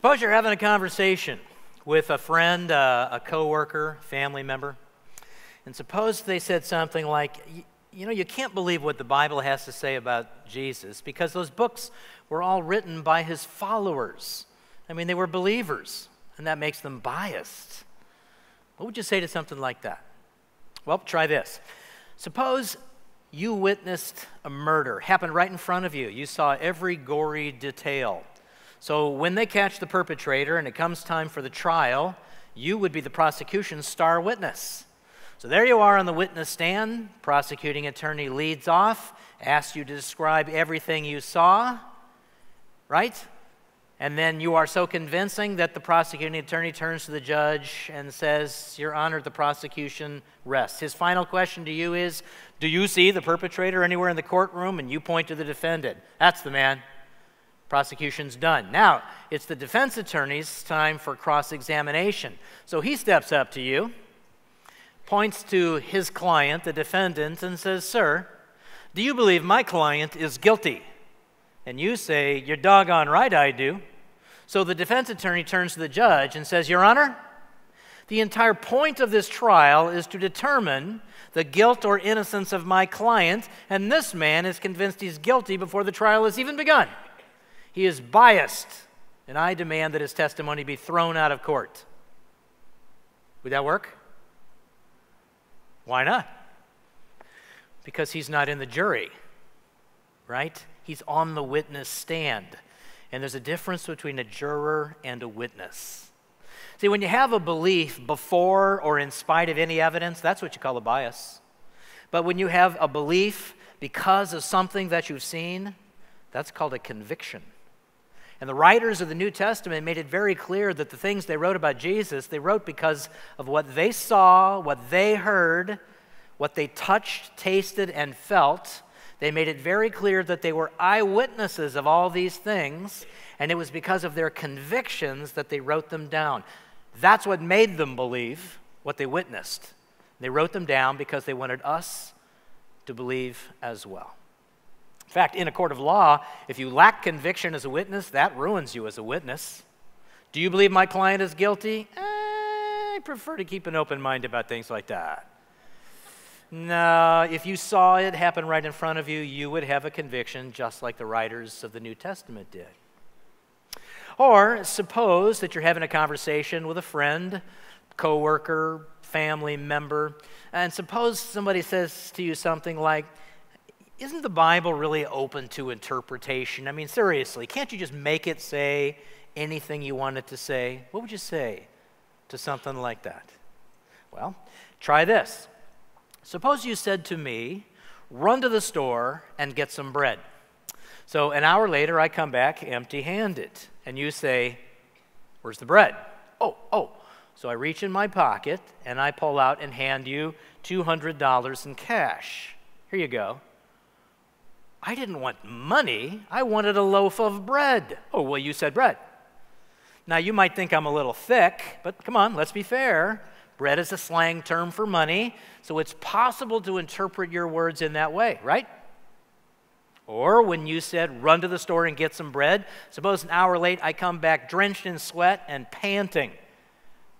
Suppose you're having a conversation with a friend, a coworker, family member, and suppose they said something like, you know, you can't believe what the Bible has to say about Jesus because those books were all written by his followers. I mean, they were believers, and that makes them biased. What would you say to something like that? Well, try this. Suppose you witnessed a murder, happened right in front of you. You saw every gory detail. So when they catch the perpetrator and it comes time for the trial, you would be the prosecution's star witness. So there you are on the witness stand. Prosecuting attorney leads off, asks you to describe everything you saw, right? And then you are so convincing that the prosecuting attorney turns to the judge and says, Your Honor, the prosecution rests. His final question to you is, do you see the perpetrator anywhere in the courtroom? And you point to the defendant. That's the man. Prosecution's done. Now, it's the defense attorney's time for cross-examination. So he steps up to you, points to his client, the defendant, and says, Sir, do you believe my client is guilty? And you say, You're doggone right I do. So the defense attorney turns to the judge and says, Your Honor, the entire point of this trial is to determine the guilt or innocence of my client, and this man is convinced he's guilty before the trial has even begun. He is biased, and I demand that his testimony be thrown out of court. Would that work? Why not? Because he's not in the jury, right? He's on the witness stand. And there's a difference between a juror and a witness. See, when you have a belief before or in spite of any evidence, that's what you call a bias. But when you have a belief because of something that you've seen, that's called a conviction. And the writers of the New Testament made it very clear that the things they wrote about Jesus, they wrote because of what they saw, what they heard, what they touched, tasted, and felt. They made it very clear that they were eyewitnesses of all these things, and it was because of their convictions that they wrote them down. That's what made them believe what they witnessed. They wrote them down because they wanted us to believe as well. In fact, in a court of law, if you lack conviction as a witness, that ruins you as a witness. Do you believe my client is guilty? I prefer to keep an open mind about things like that. No, if you saw it happen right in front of you, you would have a conviction just like the writers of the New Testament did. Or suppose that you're having a conversation with a friend, coworker, family member, and suppose somebody says to you something like, Isn't the Bible really open to interpretation? I mean, seriously, can't you just make it say anything you want it to say? What would you say to something like that? Well, try this. Suppose you said to me, run to the store and get some bread. So an hour later, I come back empty-handed, and you say, where's the bread? Oh. So I reach in my pocket, and I pull out and hand you $200 in cash. Here you go. I didn't want money. I wanted a loaf of bread. Oh, well, you said bread. Now, you might think I'm a little thick, but come on, let's be fair. Bread is a slang term for money, so it's possible to interpret your words in that way, right? Or when you said, run to the store and get some bread, suppose an hour late I come back drenched in sweat and panting.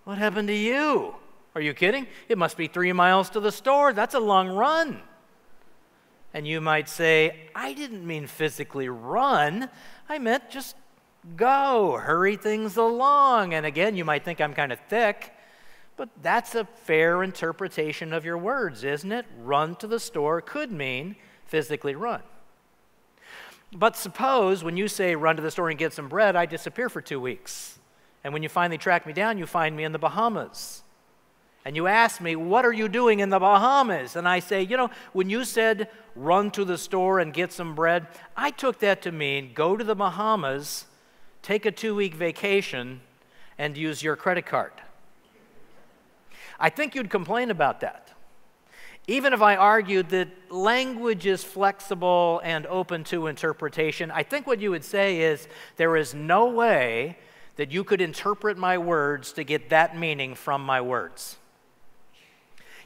What happened to you? Are you kidding? It must be 3 miles to the store. That's a long run. And you might say, I didn't mean physically run. I meant just go, hurry things along. And again, you might think I'm kind of thick, but that's a fair interpretation of your words, isn't it? Run to the store could mean physically run. But suppose when you say run to the store and get some bread, I disappear for 2 weeks. And when you finally track me down, you find me in the Bahamas. And you ask me, what are you doing in the Bahamas? And I say, you know, when you said run to the store and get some bread, I took that to mean go to the Bahamas, take a 2-week vacation, and use your credit card. I think you'd complain about that. Even if I argued that language is flexible and open to interpretation, I think what you would say is there is no way that you could interpret my words to get that meaning from my words.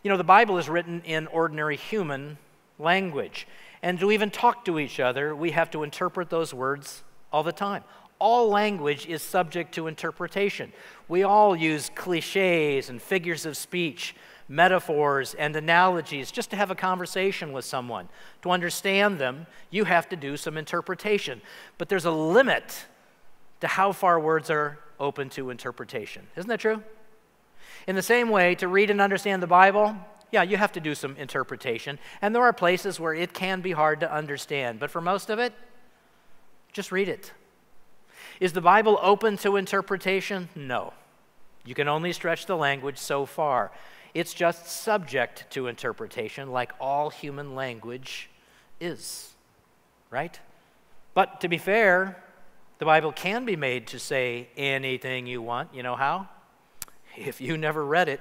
You know, the Bible is written in ordinary human language. And to even talk to each other, we have to interpret those words all the time. All language is subject to interpretation. We all use cliches and figures of speech, metaphors and analogies just to have a conversation with someone. To understand them, you have to do some interpretation. But there's a limit to how far words are open to interpretation. Isn't that true? In the same way, to read and understand the Bible, yeah, you have to do some interpretation. And there are places where it can be hard to understand. But for most of it, just read it. Is the Bible open to interpretation? No. You can only stretch the language so far. It's just subject to interpretation like all human language is, right? But to be fair, the Bible can be made to say anything you want. You know how? If you never read it.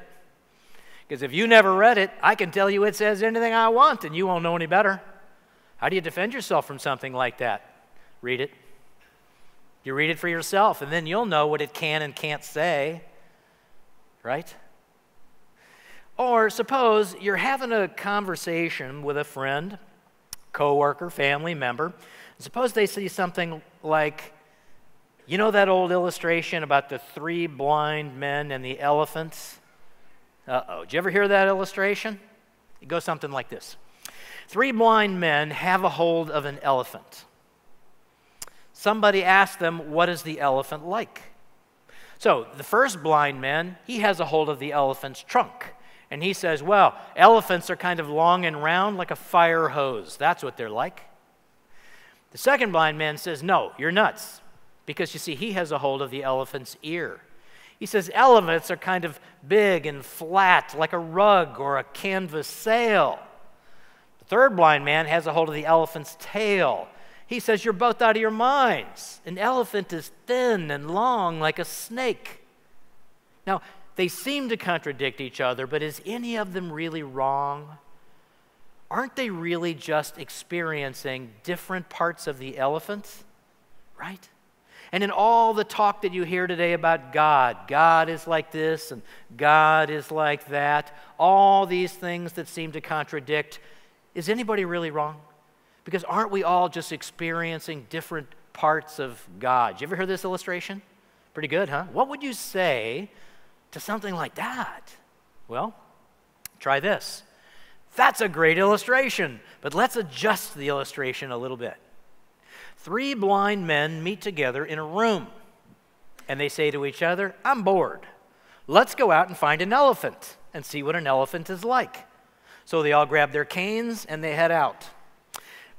Because if you never read it, I can tell you it says anything I want and you won't know any better. How do you defend yourself from something like that? Read it. You read it for yourself, and then you'll know what it can and can't say, right? Or suppose you're having a conversation with a friend, coworker, family member. Suppose they say something like, you know that old illustration about the 3 blind men and the elephants? Uh-oh, did you ever hear that illustration? It goes something like this. 3 blind men have a hold of an elephant. Somebody asked them, what is the elephant like? So the first blind man, he has a hold of the elephant's trunk. And he says, well, elephants are kind of long and round like a fire hose. That's what they're like. The second blind man says, no, you're nuts. Because you see, he has a hold of the elephant's ear. He says, elephants are kind of big and flat like a rug or a canvas sail. The third blind man has a hold of the elephant's tail. He says, you're both out of your minds. An elephant is thin and long like a snake. Now, they seem to contradict each other, but is any of them really wrong? Aren't they really just experiencing different parts of the elephant? Right? And in all the talk that you hear today about God, God is like this and God is like that, all these things that seem to contradict, is anybody really wrong? Because aren't we all just experiencing different parts of God? You ever heard this illustration? Pretty good, huh? What would you say to something like that? Well, try this. That's a great illustration, but let's adjust the illustration a little bit. 3 blind men meet together in a room, and they say to each other, I'm bored. Let's go out and find an elephant and see what an elephant is like. So they all grab their canes and they head out.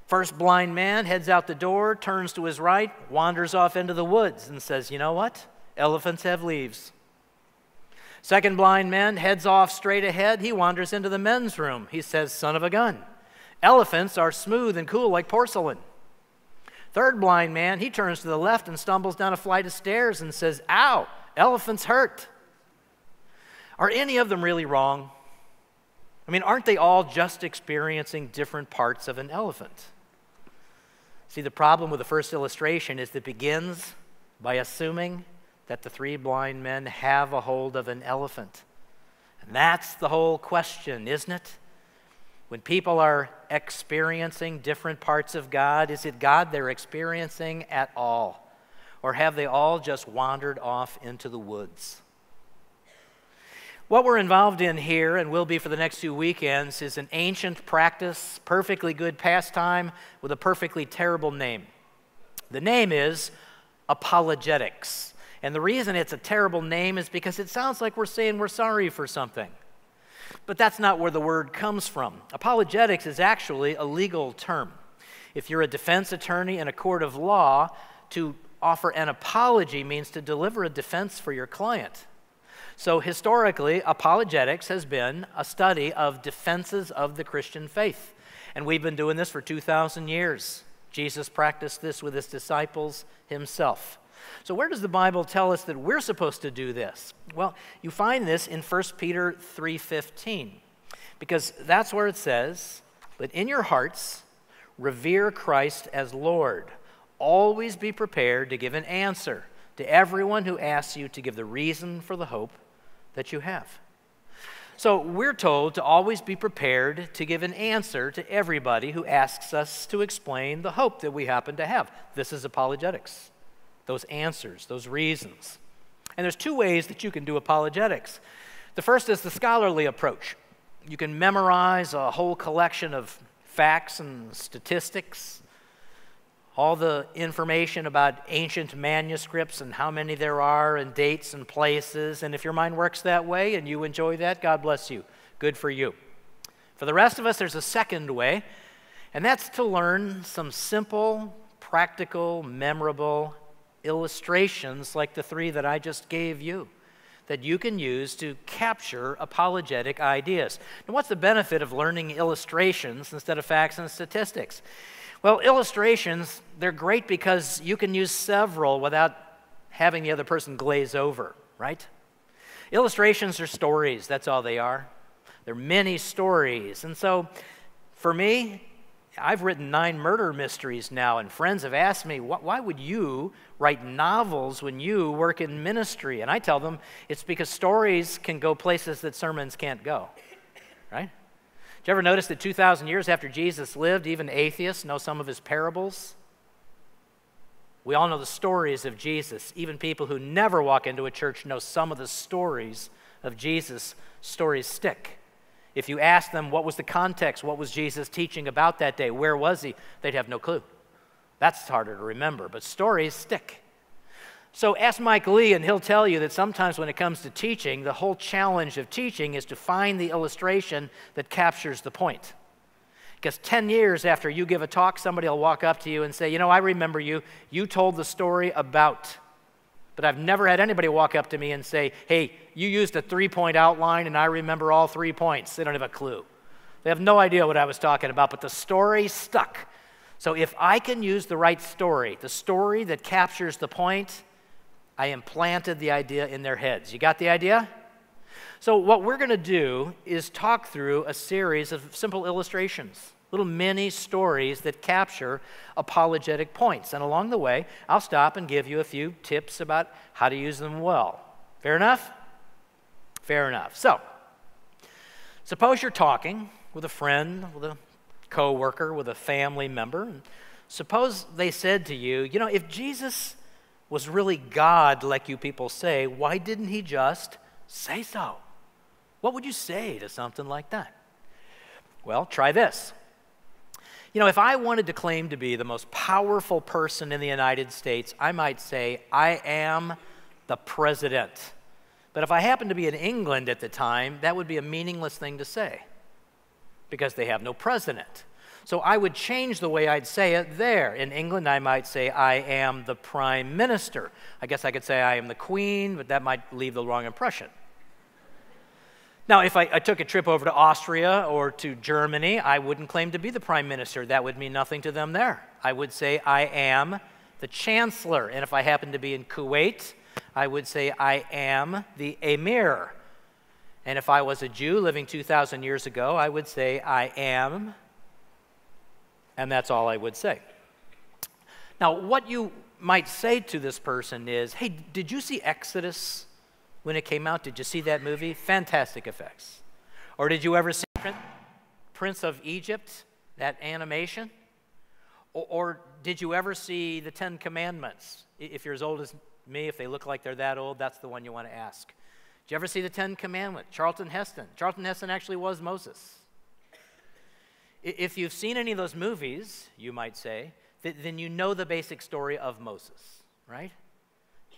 First blind man heads out the door, turns to his right, wanders off into the woods and says, you know what? Elephants have leaves. Second blind man heads off straight ahead. He wanders into the men's room. He says, son of a gun. Elephants are smooth and cool like porcelain. Third blind man, he turns to the left and stumbles down a flight of stairs and says, ow, elephants hurt. Are any of them really wrong? I mean, aren't they all just experiencing different parts of an elephant? See, the problem with the first illustration is that it begins by assuming that the 3 blind men have a hold of an elephant. And that's the whole question, isn't it? When people are experiencing different parts of God, is it God they're experiencing at all? Or have they all just wandered off into the woods? What we're involved in here, and will be for the next 2 weekends, is an ancient practice, perfectly good pastime, with a perfectly terrible name. The name is apologetics. And the reason it's a terrible name is because it sounds like we're saying we're sorry for something. But that's not where the word comes from. Apologetics is actually a legal term. If you're a defense attorney in a court of law, to offer an apology means to deliver a defense for your client. So historically, apologetics has been a study of defenses of the Christian faith. And we've been doing this for 2,000 years. Jesus practiced this with his disciples himself. So where does the Bible tell us that we're supposed to do this? Well, you find this in 1 Peter 3:15, because that's where it says, but in your hearts, revere Christ as Lord. Always be prepared to give an answer to everyone who asks you to give the reason for the hope that you have. So we're told to always be prepared to give an answer to everybody who asks us to explain the hope that we happen to have. This is apologetics. those answers, those reasons. And there's two ways that you can do apologetics. The first is the scholarly approach. You can memorize a whole collection of facts and statistics, all the information about ancient manuscripts and how many there are and dates and places. And if your mind works that way and you enjoy that, God bless you. Good for you. For the rest of us, there's a second way, and that's to learn some simple, practical, memorable illustrations like the three that I just gave you that you can use to capture apologetic ideas. Now, what's the benefit of learning illustrations instead of facts and statistics? Well, illustrations, they're great because you can use several without having the other person glaze over, right? Illustrations are stories, that's all they are. They're many stories. And so, for me, I've written 9 murder mysteries now, and friends have asked me, why would you write novels when you work in ministry? And I tell them, it's because stories can go places that sermons can't go, right? Did you ever notice that 2,000 years after Jesus lived, even atheists know some of his parables? We all know the stories of Jesus. Even people who never walk into a church know some of the stories of Jesus. Stories stick. If you ask them what was the context, what was Jesus teaching about that day, where was he, they'd have no clue. That's harder to remember, but stories stick. So ask Mike Lee, and he'll tell you that sometimes when it comes to teaching, the whole challenge of teaching is to find the illustration that captures the point. Because 10 years after you give a talk, somebody will walk up to you and say, you know, I remember you told the story about. But I've never had anybody walk up to me and say, hey, you used a 3-point outline and I remember all 3 points. They don't have a clue. They have no idea what I was talking about, but the story stuck. So if I can use the right story, the story that captures the point, I implanted the idea in their heads. You got the idea? So what we're going to do is talk through a series of simple illustrations, little mini stories that capture apologetic points. And along the way, I'll stop and give you a few tips about how to use them well. Fair enough? Fair enough. So, suppose you're talking with a friend, with a coworker, with a family member, and suppose they said to you, you know, if Jesus was really God like you people say, why didn't he just say so? What would you say to something like that? Well, try this. You know, if I wanted to claim to be the most powerful person in the United States, I might say, I am the president. But if I happened to be in England at the time, that would be a meaningless thing to say because they have no president. So I would change the way I'd say it there. In England, I might say, I am the prime minister. I guess I could say I am the queen, but that might leave the wrong impression. Now, if I took a trip over to Austria or to Germany, I wouldn't claim to be the prime minister. That would mean nothing to them there. I would say I am the chancellor. And if I happened to be in Kuwait, I would say I am the emir. And if I was a Jew living 2,000 years ago, I would say I am, and that's all I would say. Now, what you might say to this person is, hey, did you see Exodus when it came out? Did you see that movie? Fantastic effects. Or did you ever see Prince of Egypt, that animation? Or did you ever see the 10 Commandments? If you're as old as me, if they look like they're that old, that's the one you want to ask. Did you ever see the 10 Commandments? Charlton Heston. Charlton Heston actually was Moses. If you've seen any of those movies, you might say, then you know the basic story of Moses, right?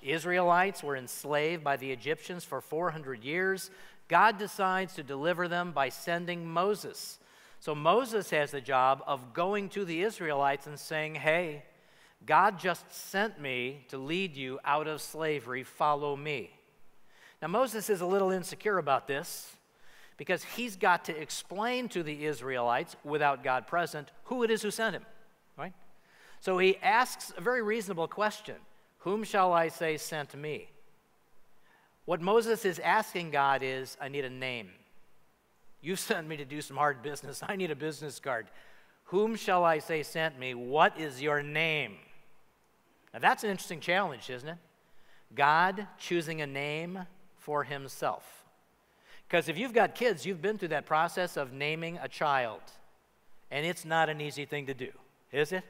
Israelites were enslaved by the Egyptians for 400 years. God decides to deliver them by sending Moses. So Moses has the job of going to the Israelites and saying, hey, God just sent me to lead you out of slavery. Follow me. Now, Moses is a little insecure about this because he's got to explain to the Israelites, without God present, who it is who sent him, right? So he asks a very reasonable question. Whom shall I say sent me? What Moses is asking God is, I need a name. You sent me to do some hard business. I need a business card. Whom shall I say sent me? What is your name? Now that's an interesting challenge, isn't it? God choosing a name for himself. Because if you've got kids, you've been through that process of naming a child. And it's not an easy thing to do, is it?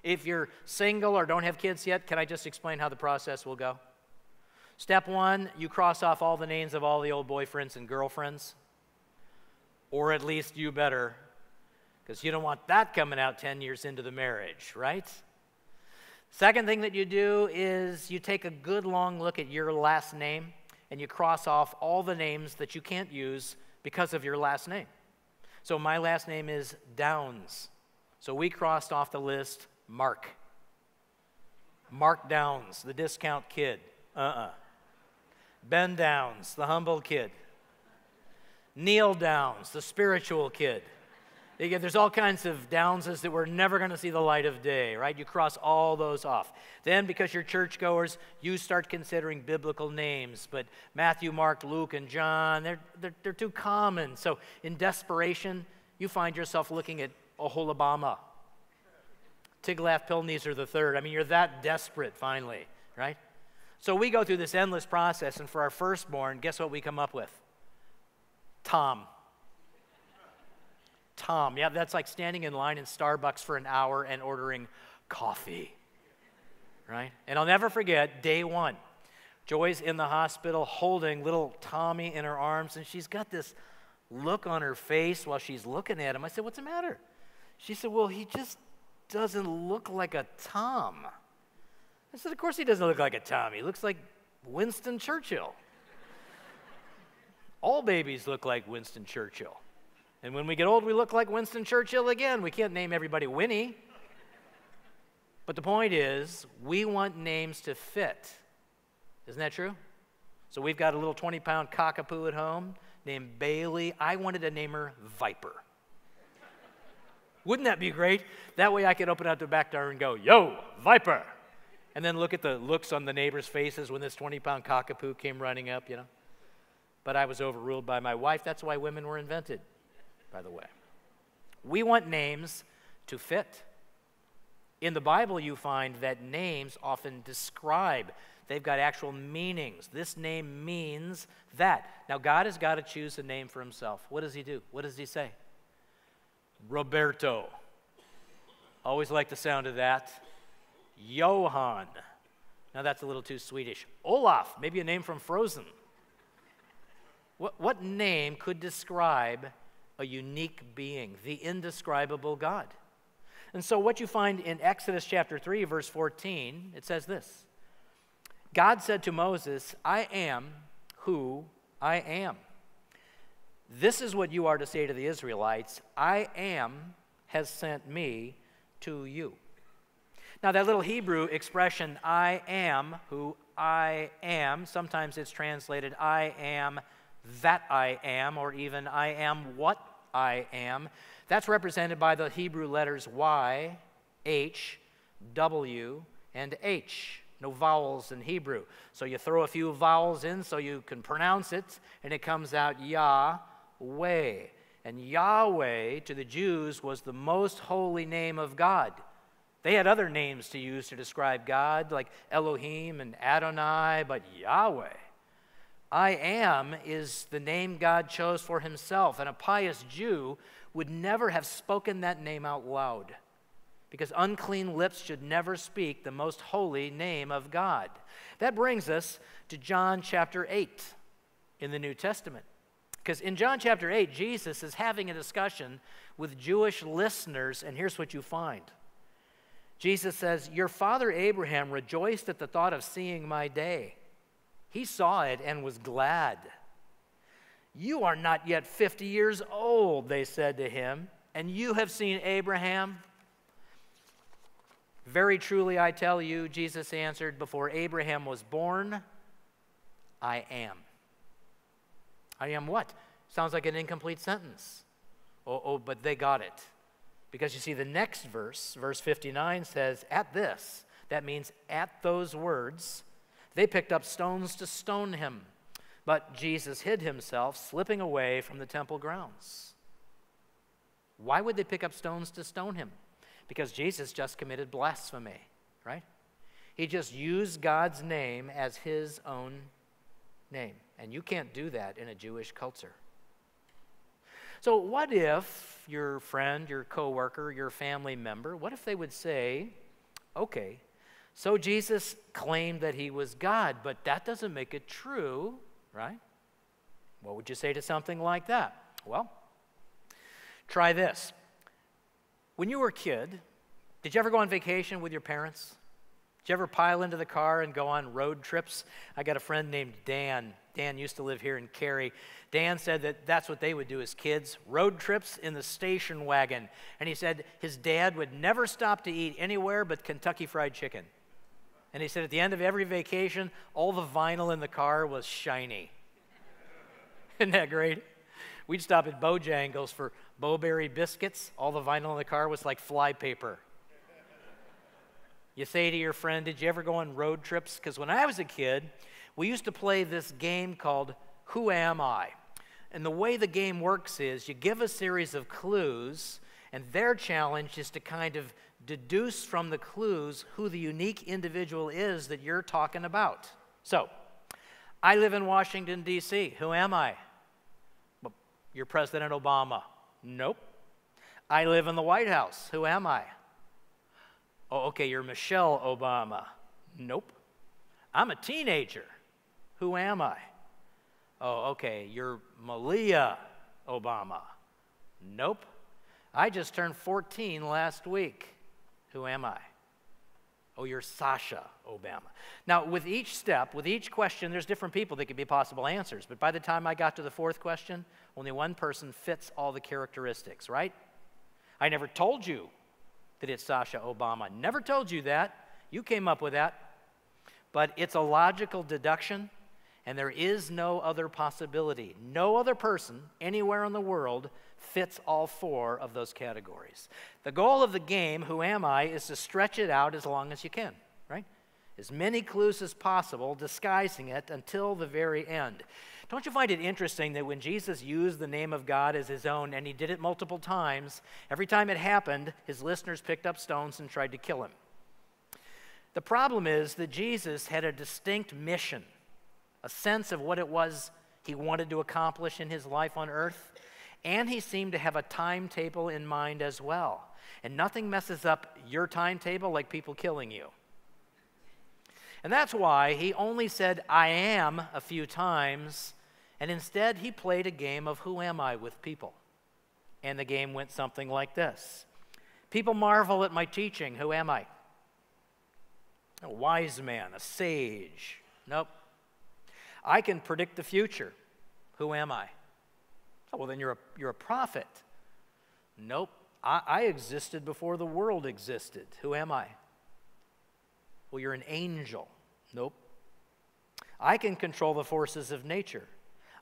If you're single or don't have kids yet, can I just explain how the process will go? Step one, you cross off all the names of all the old boyfriends and girlfriends. Or at least you better, because you don't want that coming out 10 years into the marriage, right? Second thing that you do is you take a good long look at your last name and you cross off all the names that you can't use because of your last name. So my last name is Downs. So we crossed off the list Mark. Mark Downs, the discount kid. Ben Downs, the humble kid. Neil Downs, the spiritual kid. There's all kinds of Downses that we're never going to see the light of day, right? You cross all those off. Then, because you're churchgoers, you start considering biblical names. But Matthew, Mark, Luke, and John, they're too common. So in desperation, you find yourself looking at Oholibama, Tiglath-Pileser III. I mean, you're that desperate finally, right? So we go through this endless process, and for our firstborn, guess what we come up with? Tom. Tom. Yeah, that's like standing in line in Starbucks for an hour and ordering coffee, right? And I'll never forget day one. Joy's in the hospital holding little Tommy in her arms, and she's got this look on her face while she's looking at him. I said, "What's the matter?" She said, "Well, he just doesn't look like a Tom." I said, "Of course he doesn't look like a Tom. He looks like Winston Churchill." All babies look like Winston Churchill. And when we get old, we look like Winston Churchill again. We can't name everybody Winnie. But the point is, we want names to fit. Isn't that true? So we've got a little 20-pound cockapoo at home named Bailey. I wanted to name her Viper. Wouldn't that be great? That way I could open out the back door and go, "Yo, Viper!" And then look at the looks on the neighbors' faces when this 20-pound cockapoo came running up, But I was overruled by my wife. That's why women were invented, by the way. We want names to fit. In the Bible, you find that names often describe. They've got actual meanings. This name means that. Now, God has got to choose a name for himself. What does he do? What does he say? Roberto. Always like the sound of that. Johann. Now, that's a little too Swedish. Olaf. Maybe a name from Frozen. What name could describe a unique being, the indescribable God? And so what you find in Exodus chapter 3, verse 14, it says this. God said to Moses, "I am who I am. This is what you are to say to the Israelites, I am has sent me to you." Now that little Hebrew expression, I am who I am, sometimes it's translated, I am that I am, or even I am what I am. That's represented by the Hebrew letters Y, H, W, and H. No vowels in Hebrew. So you throw a few vowels in so you can pronounce it, and it comes out Yahweh. And Yahweh to the Jews was the most holy name of God. They had other names to use to describe God, like Elohim and Adonai, but Yahweh. I am is the name God chose for himself, and a pious Jew would never have spoken that name out loud, because unclean lips should never speak the most holy name of God. That brings us to John chapter 8 in the New Testament. Because in John chapter 8, Jesus is having a discussion with Jewish listeners, and here's what you find. Jesus says, "Your father Abraham rejoiced at the thought of seeing my day. He saw it and was glad. You are not yet 50 years old," they said to him, "and you have seen Abraham?" "Very truly I tell you," Jesus answered, "before Abraham was born, I am." I am what? Sounds like an incomplete sentence. But they got it. Because you see, the next verse, verse 59, says, "At this," that means at those words, "they picked up stones to stone him. But Jesus hid himself, slipping away from the temple grounds." Why would they pick up stones to stone him? Because Jesus just committed blasphemy, right? He just used God's name as his own name. And you can't do that in a Jewish culture. So what if your friend, your coworker, your family member, what if they would say, Okay, so Jesus claimed that he was God, but that doesn't make it true, right? What would you say to something like that? Well, try this. When you were a kid, did you ever go on vacation with your parents? Did you ever pile into the car and go on road trips? I got a friend named Dan. Dan used to live here in Cary. Dan said that that's what they would do as kids, road trips in the station wagon. And he said his dad would never stop to eat anywhere but Kentucky Fried Chicken. And he said at the end of every vacation, all the vinyl in the car was shiny. Isn't that great? We'd stop at Bojangles for Bowberry biscuits. All the vinyl in the car was like flypaper. You say to your friend, did you ever go on road trips? Because when I was a kid, we used to play this game called Who Am I? And the way the game works is you give a series of clues, and their challenge is to kind of deduce from the clues who the unique individual is that you're talking about. So, I live in Washington, D.C. Who am I? Well, you're President Obama. Nope. I live in the White House. Who am I? Oh, okay, you're Michelle Obama. Nope. I'm a teenager. Who am I? Oh, okay, you're Malia Obama. Nope. I just turned 14 last week. Who am I? Oh, you're Sasha Obama. Now, with each step, with each question, there's different people that could be possible answers. But by the time I got to the fourth question, only one person fits all the characteristics, right? I never told you that it's Sasha Obama. Never told you that. You came up with that. But it's a logical deduction, and there is no other possibility. No other person anywhere in the world fits all four of those categories. The goal of the game, Who Am I, is to stretch it out as long as you can, right? As many clues as possible, disguising it until the very end. Don't you find it interesting that when Jesus used the name of God as his own, and he did it multiple times, every time it happened, his listeners picked up stones and tried to kill him? The problem is that Jesus had a distinct mission, a sense of what it was he wanted to accomplish in his life on earth, and he seemed to have a timetable in mind as well. And nothing messes up your timetable like people killing you. And that's why he only said, I am, a few times, and instead he played a game of who am I with people. And the game went something like this. People marvel at my teaching. Who am I? A wise man, a sage. Nope. I can predict the future. Who am I? Oh, well, then you're a prophet. Nope. I existed before the world existed. Who am I? Well, you're an angel. Nope. I can control the forces of nature.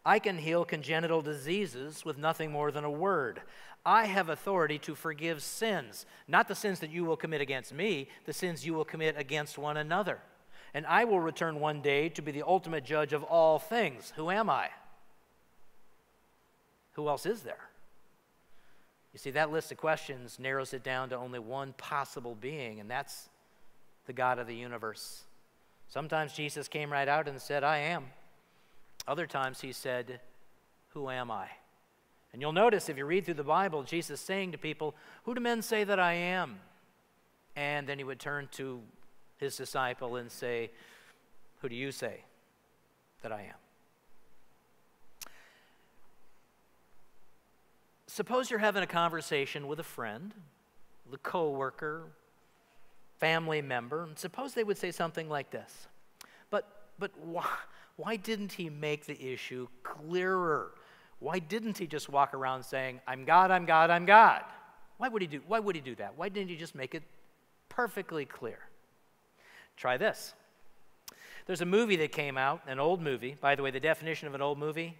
I can heal congenital diseases with nothing more than a word. I have authority to forgive sins, not the sins that you will commit against me, the sins you will commit against one another. And I will return one day to be the ultimate judge of all things. Who am I? Who else is there? You see, that list of questions narrows it down to only one possible being, and that's the God of the universe. Sometimes Jesus came right out and said, I am. Other times he said, who am I? And you'll notice if you read through the Bible, Jesus saying to people, who do men say that I am? And then he would turn to his disciple and say, who do you say that I am? Suppose you're having a conversation with a friend, with a coworker, family member, and suppose they would say something like this. But why didn't he make the issue clearer? Why didn't he just walk around saying, I'm God, I'm God, I'm God? Why would he do that? Why didn't he just make it perfectly clear? Try this. There's a movie that came out, an old movie. By the way, the definition of an old movie,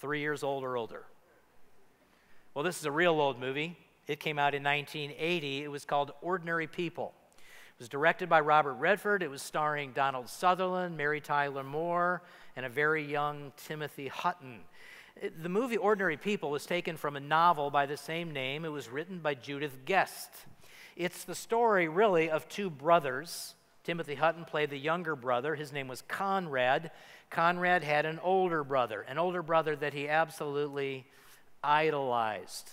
3 years old or older. Well, this is a real old movie. It came out in 1980. It was called Ordinary People. It was directed by Robert Redford. It was starring Donald Sutherland, Mary Tyler Moore, and a very young Timothy Hutton. The movie Ordinary People was taken from a novel by the same name. It was written by Judith Guest. It's the story, really, of two brothers. Timothy Hutton played the younger brother. His name was Conrad. Conrad had an older brother that he absolutely idolized.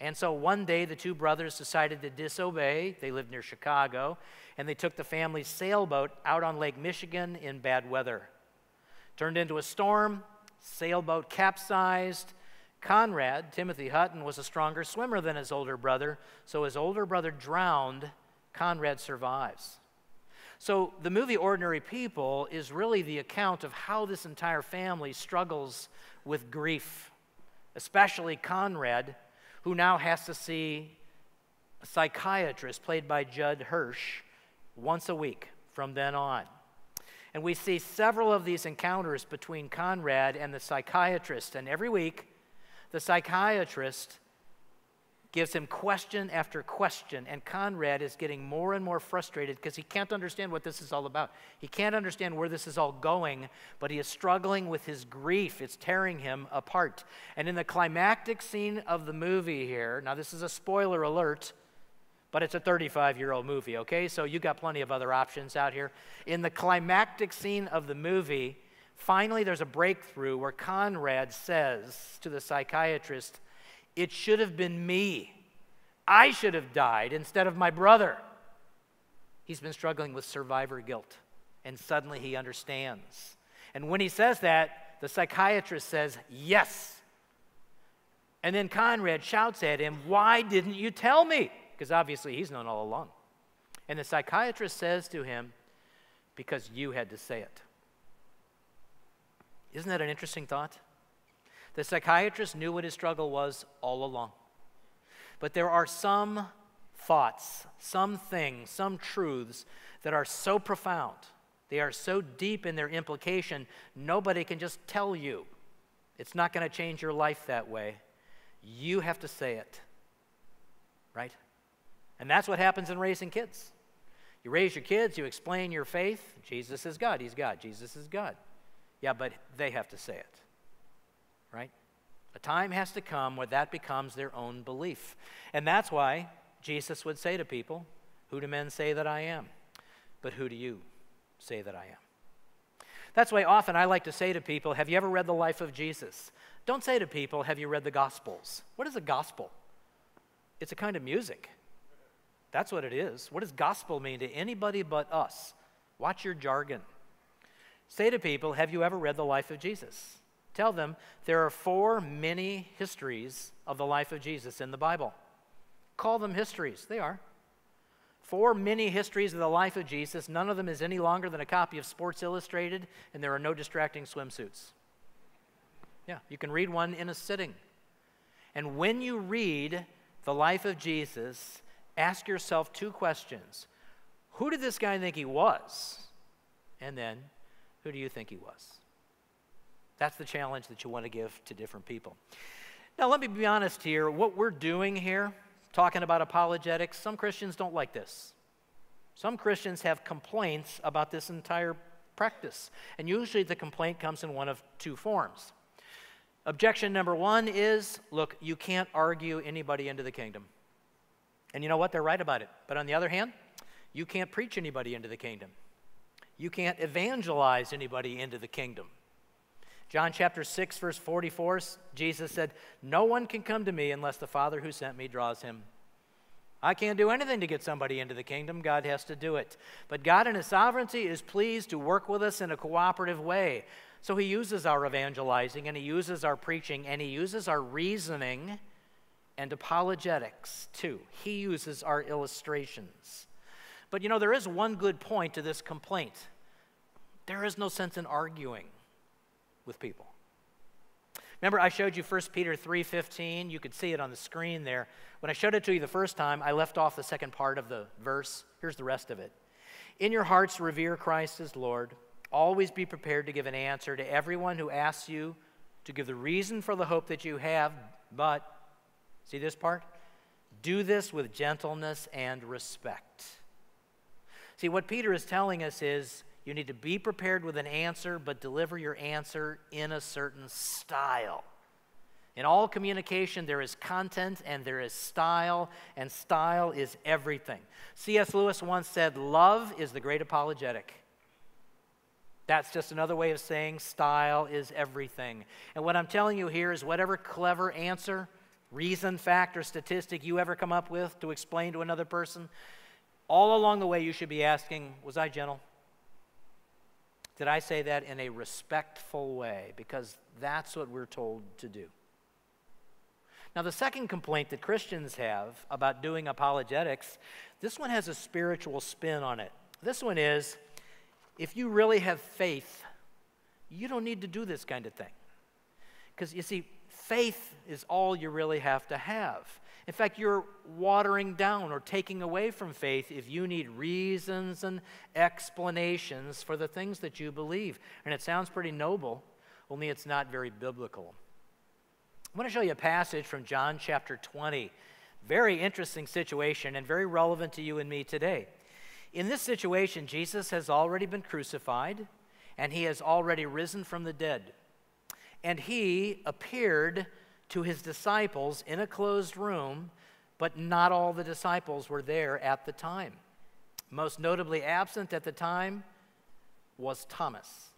And so one day the two brothers decided to disobey. They lived near Chicago, and they took the family's sailboat out on Lake Michigan in bad weather. Turned into a storm, sailboat capsized. Conrad, Timothy Hutton, was a stronger swimmer than his older brother, so his older brother drowned. Conrad survives. So the movie Ordinary People is really the account of how this entire family struggles with grief, especially Conrad, who now has to see a psychiatrist played by Judd Hirsch once a week from then on. And we see several of these encounters between Conrad and the psychiatrist, and every week the psychiatrist gives him question after question, and Conrad is getting more and more frustrated because he can't understand what this is all about. He can't understand where this is all going, but he is struggling with his grief. It's tearing him apart. And in the climactic scene of the movie here, now this is a spoiler alert, but it's a 35-year-old movie, okay? So you got plenty of other options out here. In the climactic scene of the movie, finally there's a breakthrough where Conrad says to the psychiatrist, "It should have been me. I should have died instead of my brother." He's been struggling with survivor guilt, and suddenly he understands. And when he says that, the psychiatrist says, "Yes." And then Conrad shouts at him, "Why didn't you tell me?" Because obviously he's known all along. And the psychiatrist says to him, "Because you had to say it." Isn't that an interesting thought? The psychiatrist knew what his struggle was all along. But there are some thoughts, some things, some truths that are so profound, they are so deep in their implication, nobody can just tell you. It's not going to change your life that way. You have to say it, right? And that's what happens in raising kids. You raise your kids, you explain your faith. Jesus is God, He's God, Jesus is God. Yeah, but they have to say it. Right? A time has to come where that becomes their own belief. And that's why Jesus would say to people, "Who do men say that I am? But who do you say that I am?" That's why often I like to say to people, "Have you ever read the life of Jesus?" Don't say to people, "Have you read the Gospels?" What is a gospel? It's a kind of music. That's what it is. What does gospel mean to anybody but us? Watch your jargon. Say to people, "Have you ever read the life of Jesus?" Tell them there are 4 mini histories of the life of Jesus in the Bible. Call them histories. They are. 4 mini histories of the life of Jesus. None of them is any longer than a copy of Sports Illustrated, and there are no distracting swimsuits. Yeah, you can read one in a sitting. And when you read the life of Jesus, ask yourself 2 questions. Who did this guy think he was? And then, who do you think he was? That's the challenge that you want to give to different people. Now, let me be honest here. What we're doing here, talking about apologetics, some Christians don't like this. Some Christians have complaints about this entire practice. And usually the complaint comes in one of 2 forms. Objection number 1 is, look, you can't argue anybody into the kingdom. And you know what? They're right about it. But on the other hand, you can't preach anybody into the kingdom. You can't evangelize anybody into the kingdom. John chapter 6, verse 44, Jesus said, "No one can come to me unless the Father who sent me draws him." I can't do anything to get somebody into the kingdom. God has to do it. But God in His sovereignty is pleased to work with us in a cooperative way. So He uses our evangelizing, and He uses our preaching, and He uses our reasoning and apologetics too. He uses our illustrations. But you know, there is one good point to this complaint. There is no sense in arguing with people. Remember, I showed you 1 Peter 3:15. You could see it on the screen there. When I showed it to you the first time, I left off the second part of the verse. Here's the rest of it. "In your hearts revere Christ as Lord. Always be prepared to give an answer to everyone who asks you to give the reason for the hope that you have, but," see this part? "Do this with gentleness and respect." See, what Peter is telling us is, you need to be prepared with an answer, but deliver your answer in a certain style. In all communication, there is content and there is style, and style is everything. C.S. Lewis once said, "Love is the great apologetic." That's just another way of saying style is everything. And what I'm telling you here is whatever clever answer reason, fact, or statistic you ever come up with to explain to another person, all along the way you should be asking, was I gentle? Did I say that in a respectful way? Because that's what we're told to do. Now, the second complaint that Christians have about doing apologetics, this one has a spiritual spin on it. This one is, if you really have faith, you don't need to do this kind of thing. Because you see, faith is all you really have to have. In fact, you're watering down or taking away from faith if you need reasons and explanations for the things that you believe. And it sounds pretty noble, only it's not very biblical. I want to show you a passage from John chapter 20. Very interesting situation and very relevant to you and me today. In this situation, Jesus has already been crucified, and he has already risen from the dead. And he appeared to his disciples in a closed room, but not all the disciples were there at the time. Most notably absent at the time was Thomas.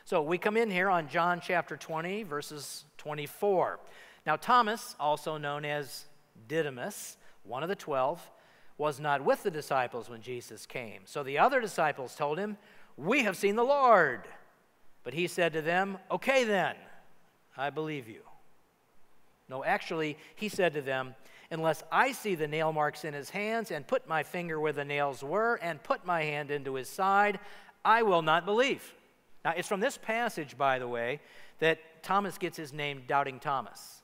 So we come in here on John chapter 20, verses 24. Now Thomas, also known as Didymus, one of the 12, was not with the disciples when Jesus came. So the other disciples told him, "We have seen the Lord." But he said to them, "Okay then, I believe you." No, actually, he said to them, "Unless I see the nail marks in his hands and put my finger where the nails were and put my hand into his side, I will not believe." Now, it's from this passage, by the way, that Thomas gets his name Doubting Thomas,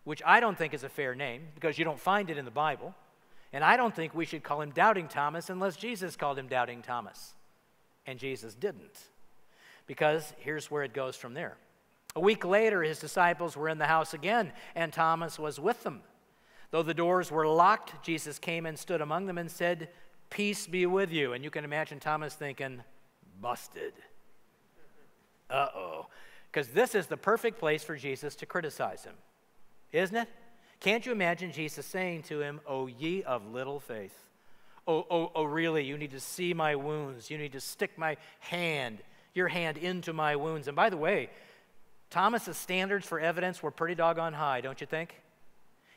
which I don't think is a fair name because you don't find it in the Bible. And I don't think we should call him Doubting Thomas unless Jesus called him Doubting Thomas. And Jesus didn't. Because here's where it goes from there. A week later, his disciples were in the house again, and Thomas was with them. Though the doors were locked, Jesus came and stood among them and said, "Peace be with you." And you can imagine Thomas thinking, busted. Uh-oh. Because this is the perfect place for Jesus to criticize him, isn't it? Can't you imagine Jesus saying to him, "O ye of little faith. Oh, really, you need to see my wounds. You need to stick your hand into my wounds." And by the way, Thomas's standards for evidence were pretty doggone high, don't you think?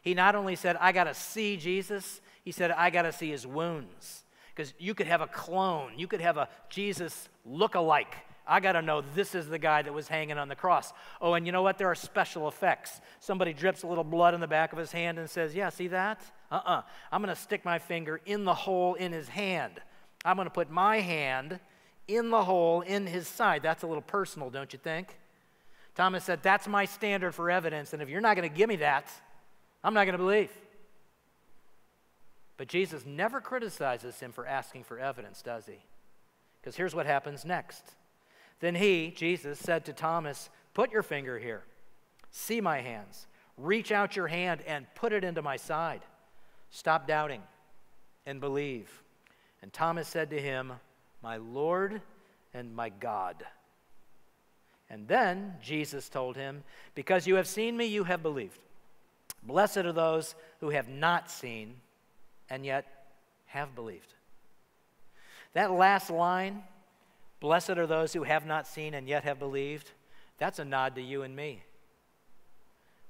He not only said, "I got to see Jesus," he said, "I got to see his wounds." Because you could have a clone. You could have a Jesus look-alike. I got to know this is the guy that was hanging on the cross. Oh, and you know what? There are special effects. Somebody drips a little blood in the back of his hand and says, "Yeah, see that? I'm going to stick my finger in the hole in his hand. I'm going to put my hand in the hole in his side." That's a little personal, don't you think? Thomas said, "That's my standard for evidence, and if you're not going to give me that, I'm not going to believe." But Jesus never criticizes him for asking for evidence, does he? Because here's what happens next. Then he, Jesus, said to Thomas, "Put your finger here. See my hands. Reach out your hand and put it into my side. Stop doubting and believe." And Thomas said to him, "My Lord and my God." And then Jesus told him, "Because you have seen me, you have believed. Blessed are those who have not seen and yet have believed." That last line, "Blessed are those who have not seen and yet have believed," that's a nod to you and me.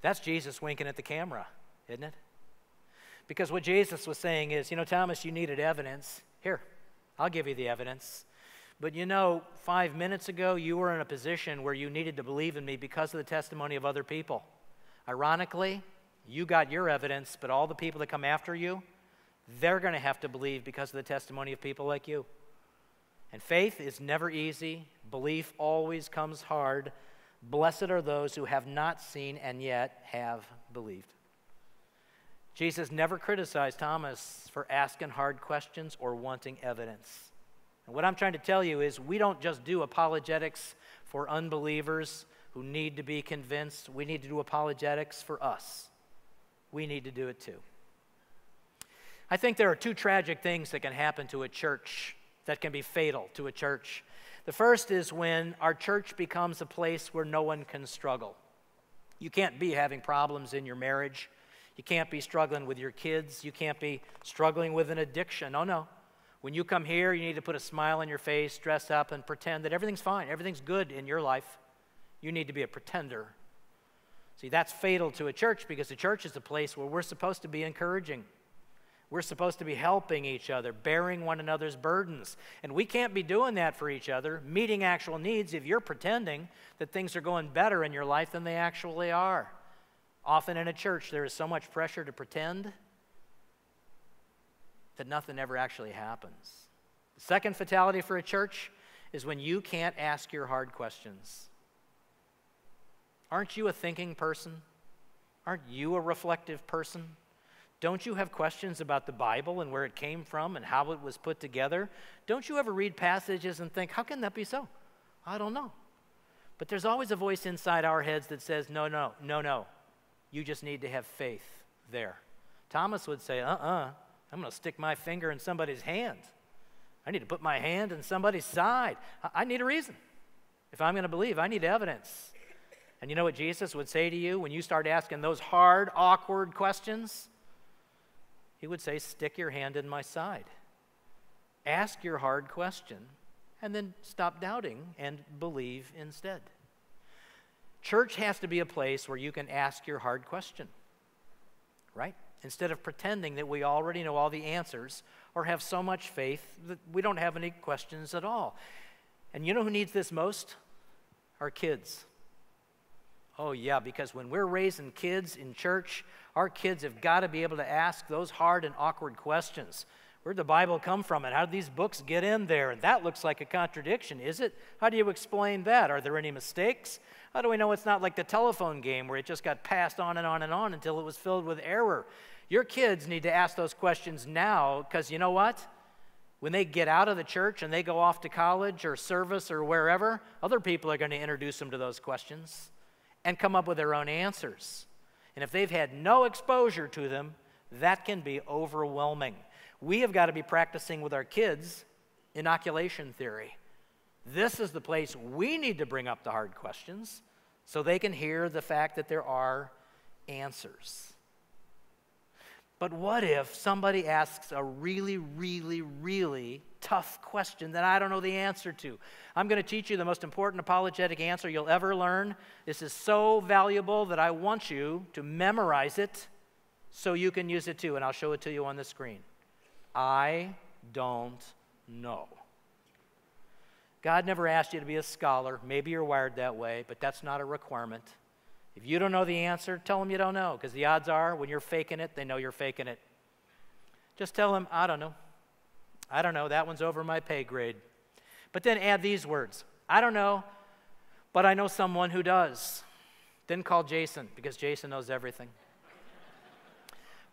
That's Jesus winking at the camera, isn't it? Because what Jesus was saying is, Thomas, you needed evidence. Here, I'll give you the evidence. But 5 minutes ago, you were in a position where you needed to believe in me because of the testimony of other people. Ironically, you got your evidence, but all the people that come after you, they're going to have to believe because of the testimony of people like you. And faith is never easy. Belief always comes hard. Blessed are those who have not seen and yet have believed. Jesus never criticized Thomas for asking hard questions or wanting evidence. And what I'm trying to tell you is we don't just do apologetics for unbelievers who need to be convinced. We need to do apologetics for us. We need to do it too. I think there are two tragic things that can happen to a church that can be fatal to a church. The first is when our church becomes a place where no one can struggle. You can't be having problems in your marriage. You can't be struggling with your kids. You can't be struggling with an addiction. Oh, no. When you come here, you need to put a smile on your face, dress up, and pretend that everything's fine. Everything's good in your life. You need to be a pretender. See, that's fatal to a church because the church is a place where we're supposed to be encouraging. We're supposed to be helping each other, bearing one another's burdens. And we can't be doing that for each other, meeting actual needs, if you're pretending that things are going better in your life than they actually are. Often in a church, there is so much pressure to pretend that nothing ever actually happens. The second fatality for a church is when you can't ask your hard questions. Aren't you a thinking person? Aren't you a reflective person? Don't you have questions about the Bible and where it came from and how it was put together? Don't you ever read passages and think, how can that be so? I don't know. But there's always a voice inside our heads that says, no. You just need to have faith there. Thomas would say, I'm going to stick my finger in somebody's hand. I need to put my hand in somebody's side. I need a reason. If I'm going to believe, I need evidence. And you know what Jesus would say to you when you start asking those hard, awkward questions? He would say, stick your hand in my side. Ask your hard question, and then stop doubting and believe instead. Church has to be a place where you can ask your hard question, right? Instead of pretending that we already know all the answers or have so much faith that we don't have any questions at all. And you know who needs this most? Our kids. Oh yeah, because when we're raising kids in church, our kids have got to be able to ask those hard and awkward questions. Where'd the Bible come from, and how did these books get in there? And that looks like a contradiction, is it? How do you explain that? Are there any mistakes? How do we know it's not like the telephone game where it just got passed on and on and on until it was filled with error? Your kids need to ask those questions now, because you know what? When they get out of the church and they go off to college or service or wherever, other people are going to introduce them to those questions and come up with their own answers. And if they've had no exposure to them, that can be overwhelming. We have got to be practicing with our kids inoculation theory. This is the place we need to bring up the hard questions so they can hear the fact that there are answers. But what if somebody asks a really, really, really tough question that I don't know the answer to? I'm going to teach you the most important apologetic answer you'll ever learn. This is so valuable that I want you to memorize it so you can use it too, and I'll show it to you on the screen. I don't know. God never asked you to be a scholar. Maybe you're wired that way, but that's not a requirement. If you don't know the answer, tell them you don't know, because the odds are when you're faking it, they know you're faking it. Just tell them, I don't know. I don't know. That one's over my pay grade. But then add these words. I don't know, but I know someone who does. Then call Jason, because Jason knows everything.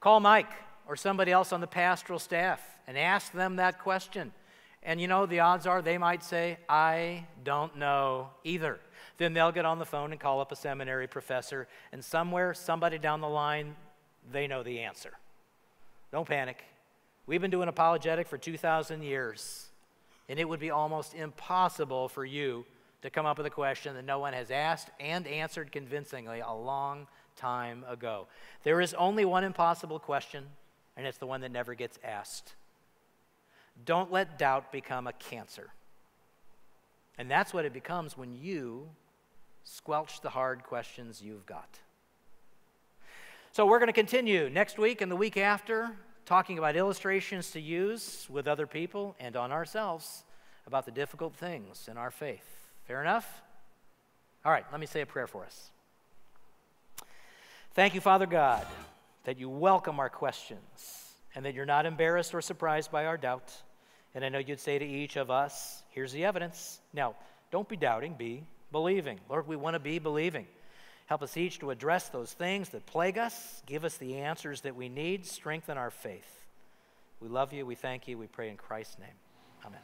Call Mike or somebody else on the pastoral staff and ask them that question. And you know, the odds are they might say, I don't know either. Then they'll get on the phone and call up a seminary professor, and somewhere, somebody down the line, they know the answer. Don't panic. We've been doing apologetic for 2,000 years, and it would be almost impossible for you to come up with a question that no one has asked and answered convincingly a long time ago. There is only one impossible question, and it's the one that never gets asked. Don't let doubt become a cancer. And that's what it becomes when you squelch the hard questions you've got. So we're going to continue next week and the week after talking about illustrations to use with other people and on ourselves about the difficult things in our faith. Fair enough? All right, let me say a prayer for us. Thank you, Father God, that you welcome our questions and that you're not embarrassed or surprised by our doubt. And I know you'd say to each of us, here's the evidence. Now, don't be doubting, be believing. Lord, we want to be believing. Help us each to address those things that plague us. Give us the answers that we need. Strengthen our faith. We love you. We thank you. We pray in Christ's name. Amen.